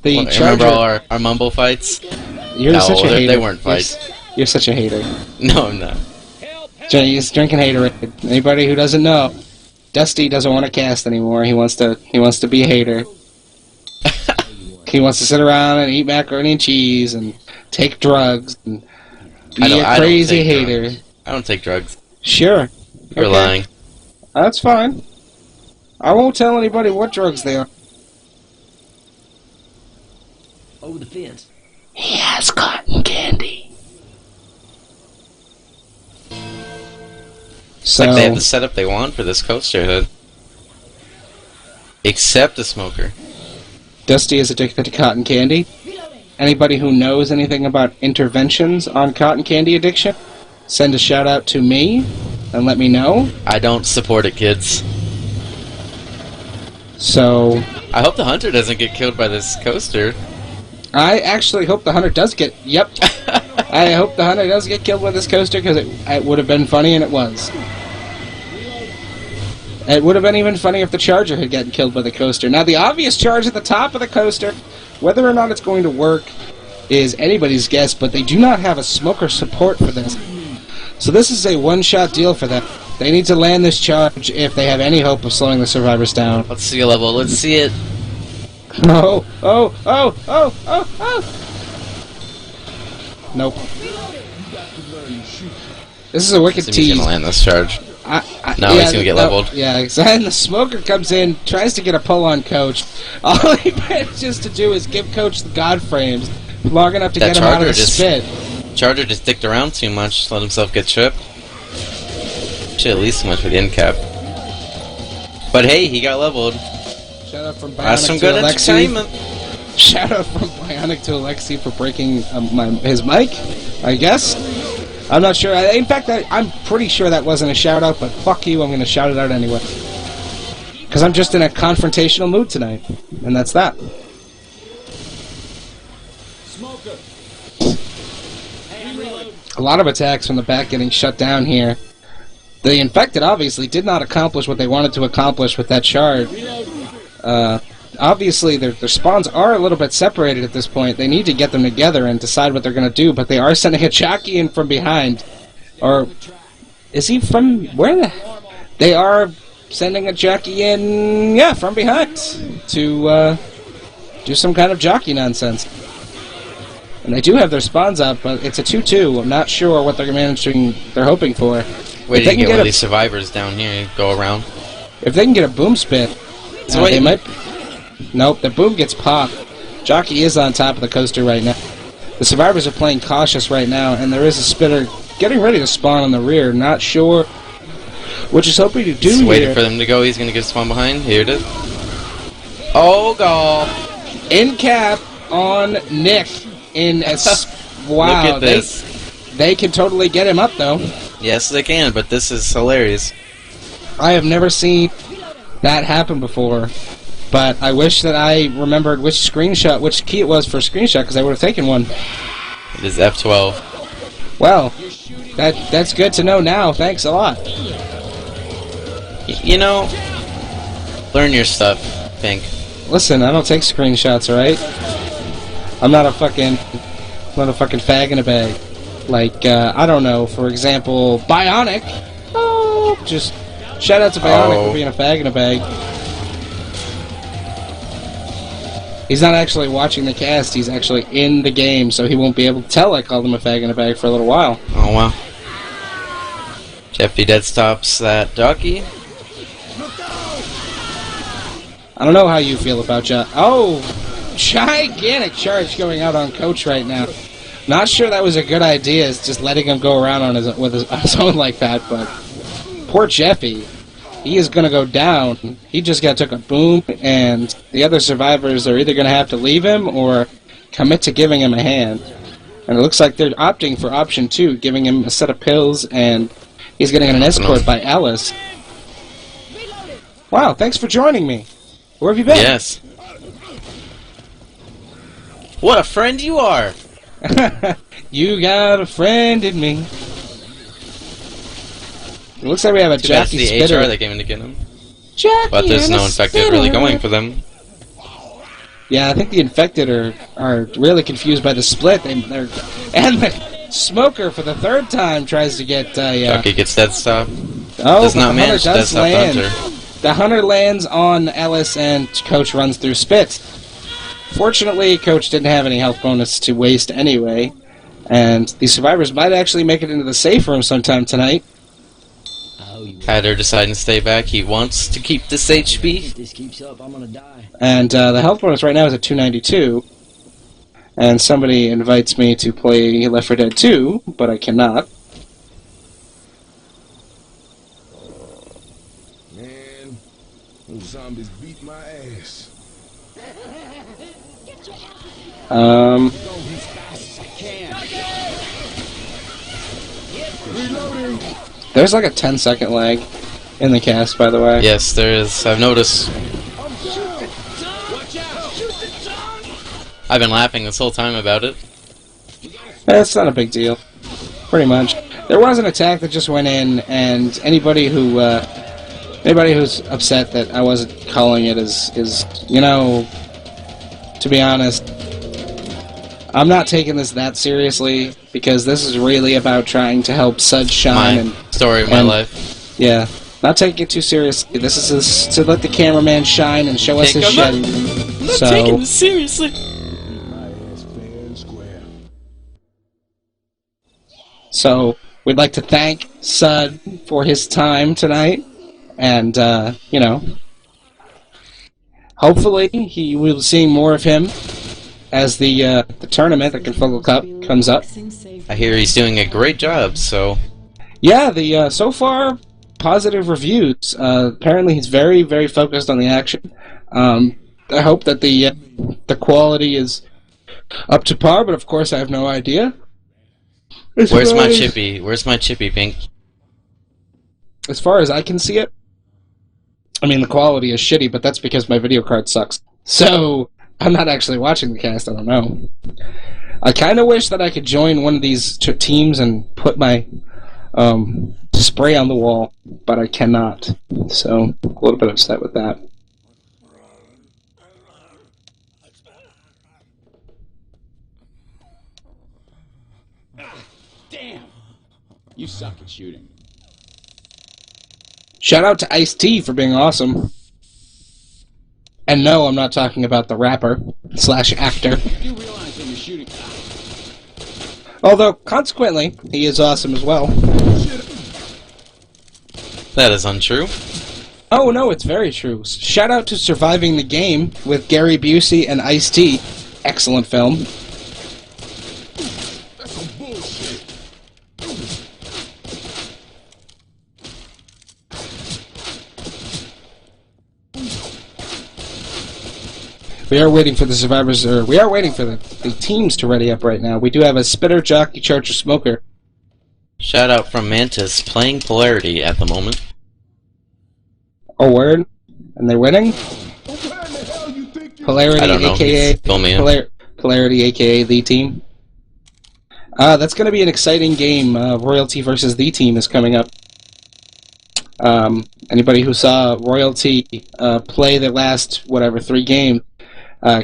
The Charger... Remember all our Mumble fights? You're such a hater. They weren't fights. You're such a hater. No, I'm not. He's drinking haterade. Anybody who doesn't know, Dusty doesn't want to cast anymore. He wants to be a hater. He wants to sit around and eat macaroni and cheese and take drugs and be a crazy hater. I don't take drugs. Sure. You're lying. That's fine. I won't tell anybody what drugs they are. Over the fence. He has cotton candy. It's like they have the setup they want for this coaster hood. Except the smoker. Dusty is addicted to cotton candy. Anybody who knows anything about interventions on cotton candy addiction, send a shout out to me and let me know. I don't support it, kids. So... I hope the hunter doesn't get killed by this coaster. I actually hope the hunter does get... Yep. I hope the hunter does get killed by this coaster, because it would have been funny, and it was. It would have been even funny if the Charger had gotten killed by the coaster. Now, the obvious charge at the top of the coaster, whether or not it's going to work, is anybody's guess, but they do not have a smoker support for this. So this is a one-shot deal for them. They need to land this charge if they have any hope of slowing the survivors down. Let's see a level. Let's see it. Oh, oh, oh, oh, oh, oh! Nope. This is a wicked tease. He's gonna land this charge. No, he's gonna get leveled. Yeah, and the smoker comes in, tries to get a pull on Coach. All he manages to do is give Coach the God frames long enough to get him out of the spit. Charger just dicked around too much, let himself get tripped. Should at least went for the end cap. But hey, he got leveled. Shout out from Bionic That's some to good Alexi. entertainment. Shout out from Bionic to Alexi for breaking his mic, I guess. I'm not sure. In fact, I'm pretty sure that wasn't a shout out, but fuck you, I'm going to shout it out anyway. Because I'm just in a confrontational mood tonight. And that's that. Smoker. A lot of attacks from the back getting shut down here. The infected obviously did not accomplish what they wanted to accomplish with that shard. Obviously, their spawns are a little bit separated at this point. They need to get them together and decide what they're going to do, but they are sending a jockey in from behind. Or, is he from... where the... They are sending a jockey in, yeah, from behind to do some kind of jockey nonsense. And they do have their spawns up, but it's a 2-2. I'm not sure what they're managing, they're hoping for. Wait till you get one of these survivors down here, go around. If they can get a boom spit, they might... Nope, the boom gets popped. Jockey is on top of the coaster right now. The survivors are playing cautious right now, and there is a spitter getting ready to spawn on the rear. Not sure what he's hoping to do Just here. waiting for them to go. He's going to get spawn behind. Here it is. Oh, God. In cap on Nick. Wow. Look at this. They can totally get him up, though. Yes, they can, but this is hilarious. I have never seen that happen before. But I wish that I remembered which key it was for screenshot, because I would have taken one. It is F12. Well, that's good to know now. Thanks a lot. You know, learn your stuff, Pink. Listen, I don't take screenshots, alright? I'm not a fucking fag in a bag. Like, I don't know, for example, Bionic. Oh, just shout out to Bionic for being a fag in a bag. He's not actually watching the cast, he's actually in the game, so he won't be able to tell I called him a fag in a bag for a little while. Oh, wow. Jeffy dead stops that jockey. I don't know how you feel about gigantic charge going out on Coach right now. Not sure that was a good idea, is just letting him go around on his own like that, but poor Jeffy. He is going to go down. He just took a boom, and the other survivors are either going to have to leave him or commit to giving him a hand. And it looks like they're opting for option 2, giving him a set of pills, and he's getting an escort by Alice. Wow, thanks for joining me. Where have you been? Yes. What a friend you are! You got a friend in me. It looks like we have a jockey the spitter. HR that came in to get him. Jockey, but there's no infected really going for them. Yeah, I think the infected are really confused by the split. And the smoker for the 3rd time tries to get Jockey gets dead stop. Oh, does not manage to dead stop the hunter. The hunter lands on Ellis, and Coach runs through spit. Fortunately, Coach didn't have any health bonus to waste anyway, and the survivors might actually make it into the safe room sometime tonight. Hatter deciding to stay back. He wants to keep this HP. If this keeps up, I'm gonna die. And the health bonus right now is at 292. And somebody invites me to play Left 4 Dead 2, but I cannot. Man, those zombies beat my ass. There's like a 10-second lag in the cast, by the way. Yes, there is. I've noticed. I've been laughing this whole time about it. It's not a big deal. Pretty much. There was an attack that just went in, and anybody who's upset that I wasn't calling it is, you know, to be honest, I'm not taking this that seriously, because this is really about trying to help Sud shine. My story of my life. Yeah. Not taking it too seriously. This is to let the cameraman shine and show us his shed. I'm not taking this seriously. So, we'd like to thank Sud for his time tonight, and, you know, hopefully he will be seeing more of him as the tournament, the Confocal Cup, comes up. I hear he's doing a great job, so... Yeah, the so far, positive reviews. Apparently he's very, very focused on the action. I hope that the quality is up to par, but of course I have no idea. Where's my chippy? Where's my chippy, Pink? As far as I can see it, I mean, the quality is shitty, but that's because my video card sucks. So, I'm not actually watching the cast, I don't know. I kind of wish that I could join one of these teams and put my spray on the wall, but I cannot. So, a little bit upset with that. Damn! You suck at shooting. Shout out to Ice-T for being awesome. And no, I'm not talking about the rapper / actor. You realize when you're shooting. Although, consequently, he is awesome as well. That is untrue. Oh no, it's very true. Shout out to Surviving the Game with Gary Busey and Ice-T. Excellent film. That's some bullshit. We are waiting for the survivors, or we are waiting for the teams to ready up right now. We do have a Spitter, Jockey, Charger, Smoker. Shout out from Mantis, playing Polarity at the moment. Oh, word? And they're winning? Polarity, I don't know. aka Polarity, aka the team. That's going to be an exciting game. Royalty versus the team is coming up. Anybody who saw Royalty play the last 3 games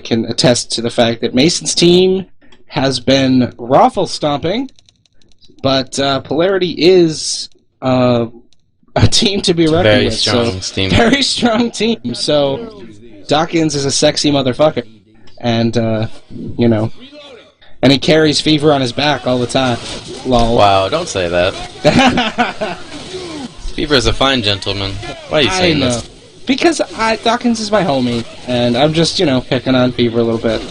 can attest to the fact that Mason's team has been raffle stomping, but Polarity is a team to be reckoned with. Very strong team. So Dawkins is a sexy motherfucker, and you know, and he carries fever on his back all the time. Lol. Wow, don't say that. Fever is a fine gentleman. Why are you saying this? Because Dawkins is my homie, and I'm just, picking on Fever a little bit.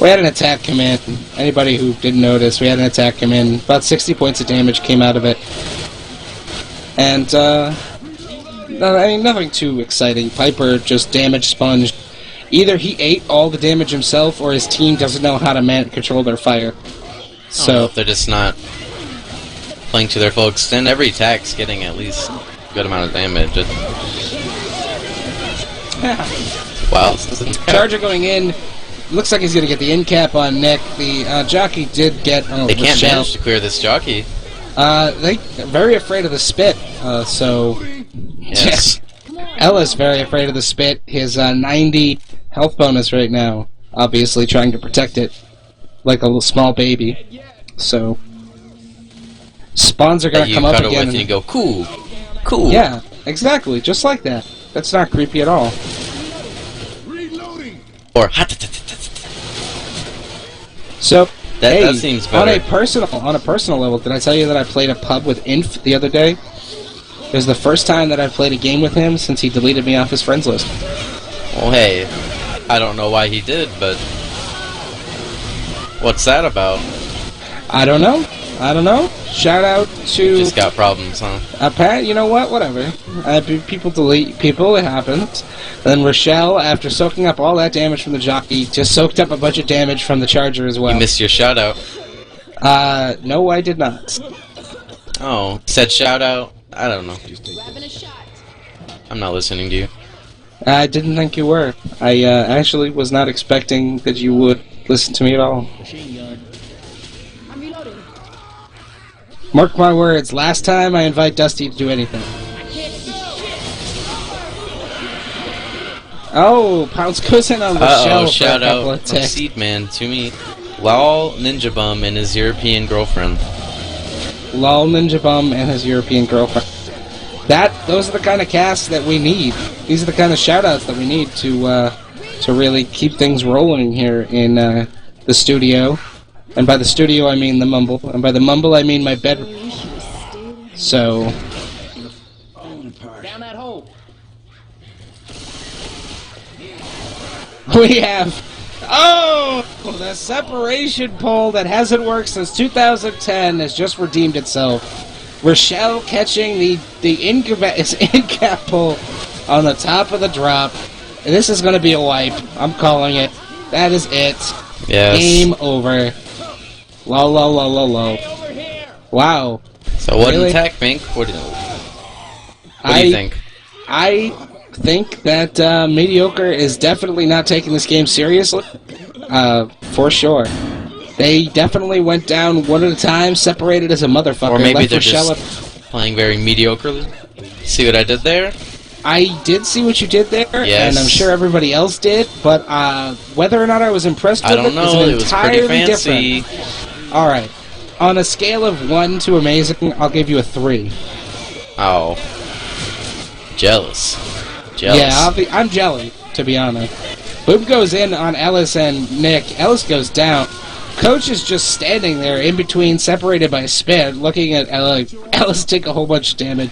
We had an attack come in. Anybody who didn't notice, we had an attack come in. About 60 points of damage came out of it. And, nothing too exciting. Piper just damage sponged. Either he ate all the damage himself, or his team doesn't know how to control their fire. So they're just not playing to their full extent. Every attack's getting at least a good amount of damage. Wow. Charger going in. Looks like he's going to get the in cap on Nick. The jockey did get... they can't manage to clear this jockey. They're very afraid of the spit. So... Yes. Ella's very afraid of the spit. His 90 health bonus right now. Obviously trying to protect it like a little small baby. So... Spawns are going to come up again. You cut it with and you go, cool. Cool. Yeah, exactly. Just like that. That's not creepy at all. Or so that seems better. On a personal level, did I tell you that I played a pub with Inf the other day? It was the first time that I played a game with him since he deleted me off his friends list. Well, hey, I don't know why he did, but what's that about? I don't know. Shout out to... You just got problems, huh? Pat, you know what? Whatever. People delete people, it happens. Then Rochelle, after soaking up all that damage from the jockey, just soaked up a bunch of damage from the Charger as well. You missed your shout out. No, I did not. Oh, said shout out? I don't know. I'm not listening to you. I didn't think you were. I actually was not expecting that you would listen to me at all. Mark my words, last time I invite Dusty to do anything. Oh, Pounce goes in on Rochelle. Shout out from Seedman to me. Lol Ninja Bum and his European girlfriend. Lol Ninja Bum and his European girlfriend. Those are the kind of casts that we need. These are the kind of shoutouts that we need to really keep things rolling here in the studio. And by the studio, I mean the mumble. And by the mumble, I mean my bedroom. So... Down that hole. We have... Oh! The separation pole that hasn't worked since 2010 has just redeemed itself. Rochelle catching the in-cap pull on the top of the drop. And this is going to be a wipe. I'm calling it. That is it. Yes. Game over. Low. Wow. So what in tech, Pink? What do you think? I think that Mediocre is definitely not taking this game seriously. For sure. They definitely went down one at a time, separated as a motherfucker. Or maybe they're just playing very mediocrely. See what I did there? I did see what you did there, yes. And I'm sure everybody else did, but whether or not I was impressed with it was entirely pretty fancy. Different. Alright. On a scale of 1 to amazing, I'll give you a 3. Oh. Jealous. Yeah, I'm jelly, to be honest. Boom goes in on Ellis and Nick. Ellis goes down. Coach is just standing there in between, separated by a spin, looking at Ellis take a whole bunch of damage.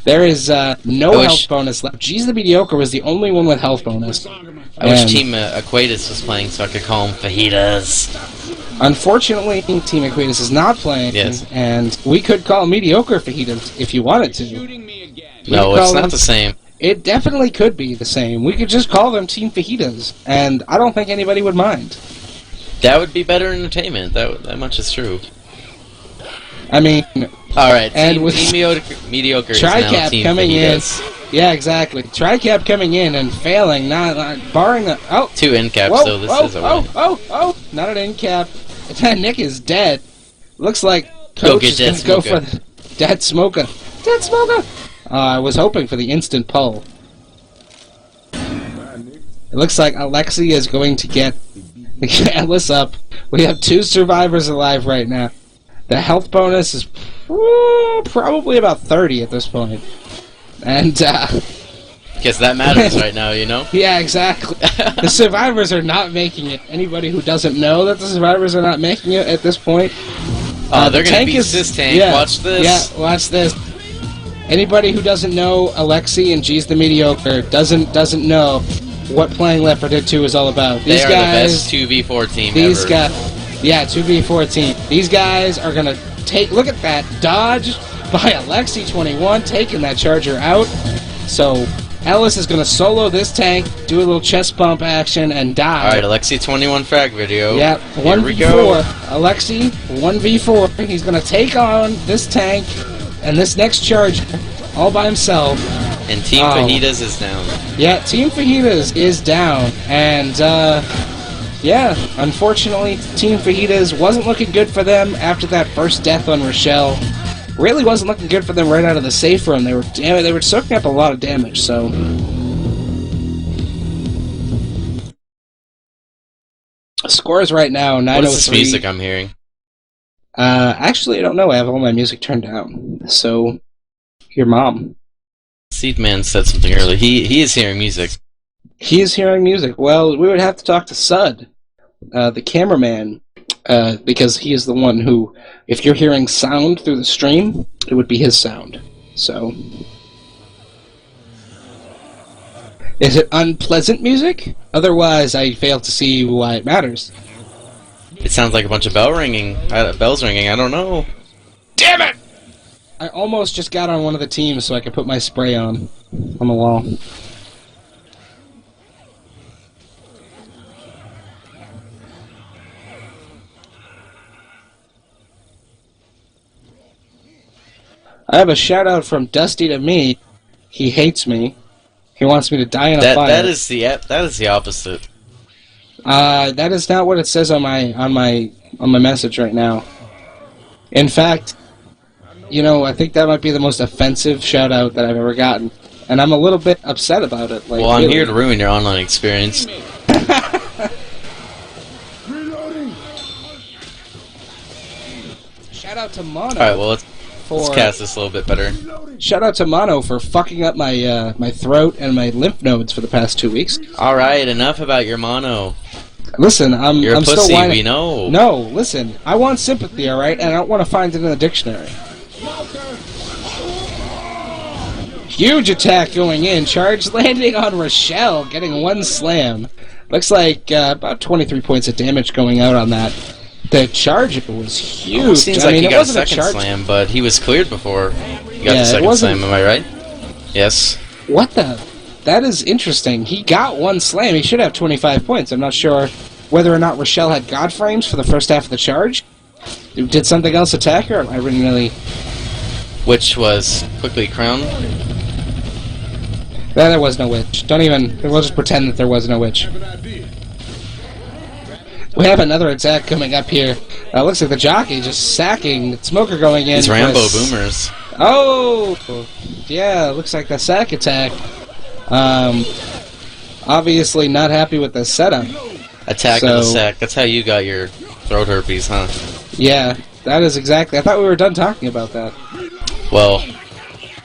There is no health bonus left. Jeez the Mediocre was the only one with health bonus. I wish Team Aquatus was playing so I could call them fajitas. Unfortunately, Team Aquatus is not playing, yes. And we could call Mediocre fajitas if you wanted to. No, it's not the same. It definitely could be the same. We could just call them Team Fajitas, and I don't think anybody would mind. That would be better entertainment. That much is true. I mean, all right. And team, with mediocre Tricap is now coming fajitas. in, yeah, exactly. Tricap coming in and failing, not barring the 2 end caps. So this is a win. Not an end cap. Nick is dead. Looks like Coach is going to go for the Dead Smoker. Dead Smoker. I was hoping for the instant pull. It looks like Alexi is going to get Ellis up. We have 2 survivors alive right now. The health bonus is probably about 30 at this point. And, guess that matters right now, you know? Yeah, exactly. The survivors are not making it. Anybody who doesn't know that the survivors are not making it at this point... they're going to beat this tank. Yeah, watch this. Yeah, watch this. Anybody who doesn't know Alexi and Jeez the Mediocre doesn't know what playing Left 4 Dead 2 is all about. They are the best 2v4 team these ever. Guys, yeah, 2v4 team. These guys are going to take... Look at that. Dodge by Alexi21, taking that charger out. So, Ellis is going to solo this tank, do a little chest bump action, and die. Alright, Alexi21 frag video. Yep, 1v4. Alexi, 1v4. He's going to take on this tank and this next charger all by himself. And Team Fajitas is down. Yeah, Team Fajitas is down. And, yeah, unfortunately, Team Fajitas wasn't looking good for them after that first death on Rochelle. Really wasn't looking good for them right out of the safe room. They were soaking up a lot of damage, so... Scores right now, 903. What is this music I'm hearing? Actually, I don't know. I have all my music turned down. So, your mom. Seedman said something earlier. He is hearing music. He is hearing music. Well, we would have to talk to Sud, the cameraman, because he is the one who, if you're hearing sound through the stream, it would be his sound. So, is it unpleasant music? Otherwise, I fail to see why it matters. It sounds like a bunch of bells ringing. I don't know. Damn it! I almost just got on one of the teams so I could put my spray on the wall. I have a shout out from Dusty to me. He hates me. He wants me to die in a fire. That is the opposite. That is not what it says on my message right now. In fact, you know, I think that might be the most offensive shout out that I've ever gotten, and I'm a little bit upset about it. Like, well, I'm here to ruin your online experience. Shout out to Mono. All right, well let's cast this a little bit better. Shout out to Mono for fucking up my my throat and my lymph nodes for the past 2 weeks. All right, enough about your mono. Listen, You're a I'm pussy, still whining. we know. No, listen, I want sympathy, all right, and I don't want to find it in the dictionary. Huge attack going in. Charge landing on Rochelle, getting 1 slam. Looks like about 23 points of damage going out on that. The charger was huge. It seems like he got a second slam, but he was cleared before he got the second slam. Am I right? Yes. What the? That is interesting. He got one slam. He should have 25 points. I'm not sure whether or not Rochelle had God frames for the first half of the charge. Did something else attack her? I didn't really... Which was quickly crowned. No, there was no witch. Don't even... We'll just pretend that there was no witch. We have another attack coming up here. Looks like the jockey just sacking. Smoker going in. These Rambo boomers. Oh! Yeah, looks like the sack attack. Obviously not happy with the setup. Attack of the sack. That's how you got your throat herpes, huh? Yeah, that is exactly... I thought we were done talking about that. Well,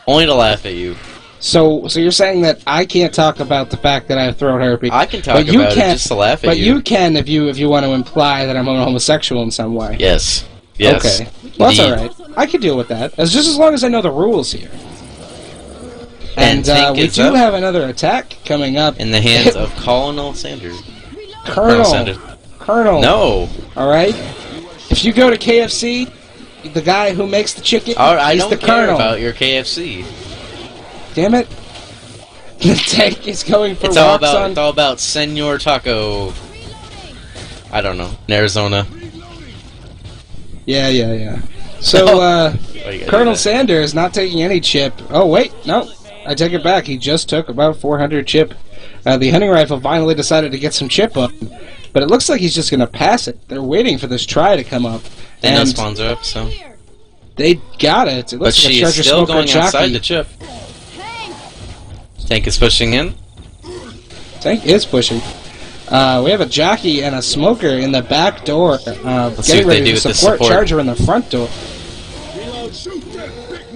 only to laugh at you. So you're saying that I can't talk about the fact that I have throat herpes? I can talk about it just to laugh at you. But you can if you want to imply that I'm a homosexual in some way. Yes. Yes. Okay. Well, that's alright. I can deal with that. Just as long as I know the rules here. And we do have another attack coming up. In the hands of Colonel Sanders. Colonel. No. Alright? If you go to KFC, the guy who makes the chicken, I he's don't the care Colonel. about your KFC. Damn it. The tank is going for It's all about Senor Taco. I don't know. In Arizona. Yeah. So, Colonel Sanders not taking any chip. Oh, wait. No. I take it back. He just took about 400 chip. The hunting rifle finally decided to get some chip up. But it looks like he's just going to pass it. They're waiting for this try to come up. They know spawns are up, so... They got it. It looks but like she a is Charger still Smoker going jockey. outside the chip. Tank is pushing in. Tank is pushing. We have a jockey and a smoker in the back door. Let's see what they do with the support. Charger in the front door.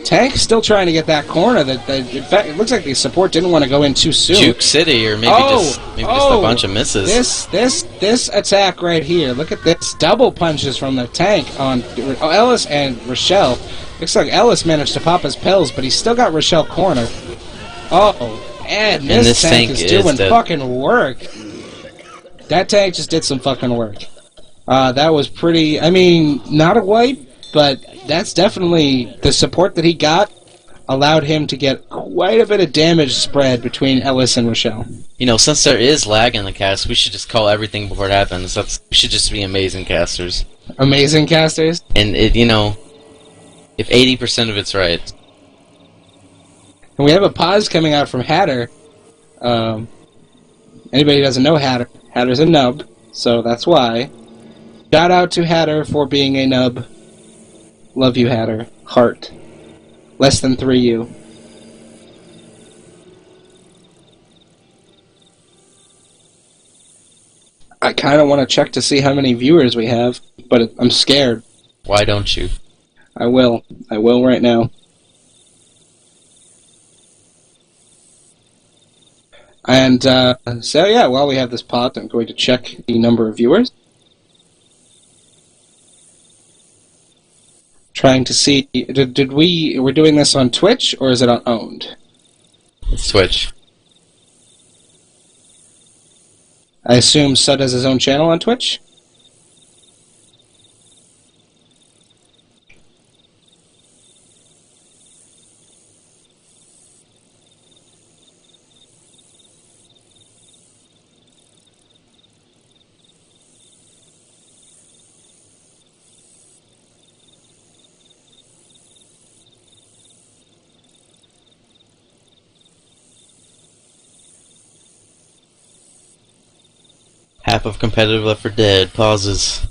Tank still trying to get that corner. In fact, it looks like the support didn't want to go in too soon. Juke City, or maybe just a bunch of misses. This attack right here. Look at this double punches from the tank on Ellis and Rochelle. Looks like Ellis managed to pop his pills, but he's still got Rochelle cornered. And this tank is doing fucking work. That tank just did some fucking work. That was pretty... I mean, not a wipe, but that's definitely... The support that he got allowed him to get quite a bit of damage spread between Ellis and Rochelle. You know, since there is lag in the cast, we should just call everything before it happens. We should just be amazing casters. Amazing casters? And, if 80% of it's right... And we have a pause coming out from Hatter. Anybody who doesn't know Hatter, Hatter's a nub, so that's why. Shout out to Hatter for being a nub. Love you, Hatter. Heart. Less than 3U. I kind of want to check to see how many viewers we have, but I'm scared. Why don't you? I will. I will right now. And, so yeah, while we have this pot, I'm going to check the number of viewers. Trying to see, we're doing this on Twitch, or is it on Owned? It's Twitch. I assume Sud has his own channel on Twitch? Half of competitive Left 4 Dead pauses.